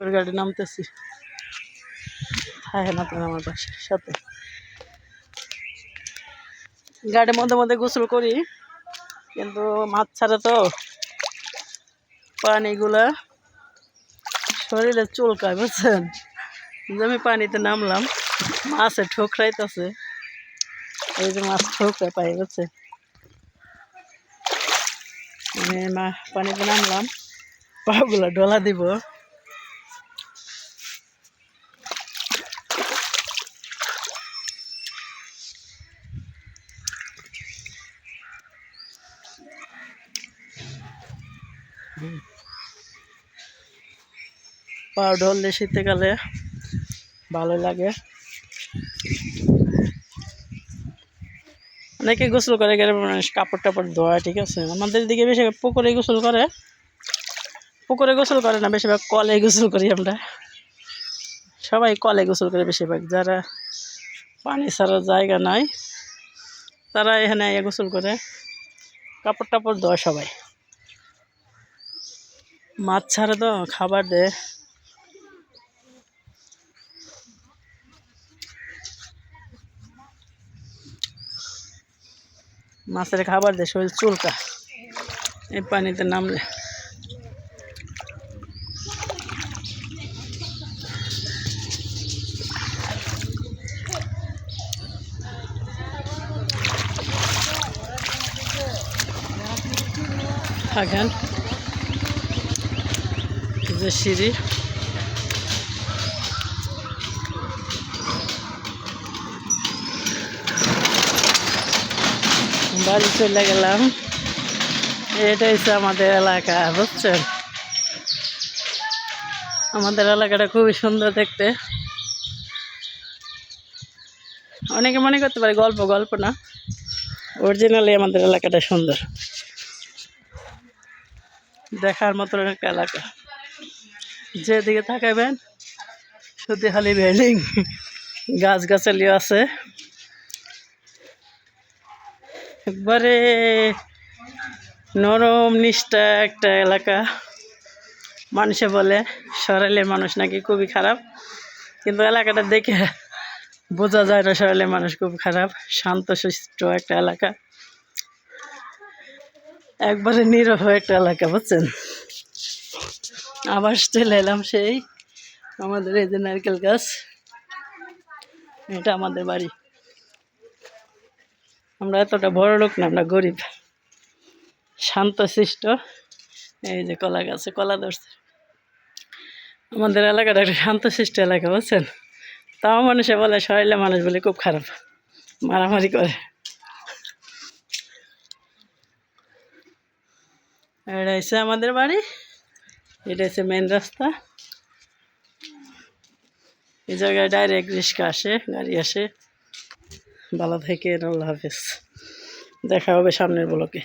গাড়ি নামতেছি। হ্যাঁ হ্যাঁ, আপনার আমার বাসার সাথে গাড়ির মধ্যে মধ্যে গোসল করি, কিন্তু মাছ ছাড়া তো পানিগুলা শরীরে চুলকায়, বুঝছেন। আমি পানিতে নামলাম, মাছে ঠোকরাইতেছে, এই যে মাছ ঠোকরা পাই, বুঝছেন। আমি পানিতে নামলাম, পাগুলা ডলা দিব। পা ঢললে শীতকালে ভালো লাগে। অনেকে গোসল করে গ্রামের মানুষ, কাপড় টাপড় ধোয়া, ঠিক আছে। আমাদের দিকে বেশিরভাগ পুকুরে গোসল করে, পুকুরে গোসল করে না, বেশিরভাগ কলে গোসল করি আমরা। সবাই কলে গোসল করে বেশিরভাগ, যারা পানি ছাড়ার জায়গা নাই তারা এখানে গোসল করে, কাপড় টাপড় ধোয় সবাই। মাছ ছাড়ে তো খাবার দেয়, মাছের খাবার দেয়, শরীর চুলকা এই পানিতে নামলে। থাকেন যে সিঁড়ি, বাড়ি চলে গেলাম। এটা হচ্ছে আমাদের এলাকা, বুঝছেন। আমাদের এলাকাটা খুবই সুন্দর দেখতে। অনেকে মনে করতে পারে গল্প, গল্প না, অরিজিনালি আমাদের এলাকাটা সুন্দর, দেখার মতন একটা এলাকা। যেদিকে তাকাবেন শুধু খালি বিল্ডিং, গাছগাছালিও আছে। একবারে নরম নিষ্ঠা একটা এলাকা। মানুষে বলে সরাইলের মানুষ নাকি খুবই খারাপ, কিন্তু এলাকাটা দেখে বোঝা যায় না সরাইলের মানুষ খুব খারাপ। শান্তশিষ্ট একটা এলাকা, একবারে নীরব একটা এলাকা, বুঝছেন। আবার চলে এলাম সেই আমাদের এই যে নারকেল গাছ, এটা আমাদের বাড়ি। আমরা এতটা বড় লোক না, আমরা গরিব, শান্তশিষ্ট। এই যে কলা গাছে কলা ধরছে। আমাদের এলাকাটা একটা শান্তশিষ্ট এলাকা, বুঝছেন। তাও মানুষে বলে সরাইলে মানুষ বলে খুব খারাপ, মারামারি করে। এটা হচ্ছে আমাদের বাড়ি, এটা হচ্ছে মেন রাস্তা। এই জায়গায় ডাইরেক্ট রিক্সা আসে, গাড়ি আসে। ভালো থেকে, আল্লাহ হাফেজ, দেখা হবে সামনের ব্লকে।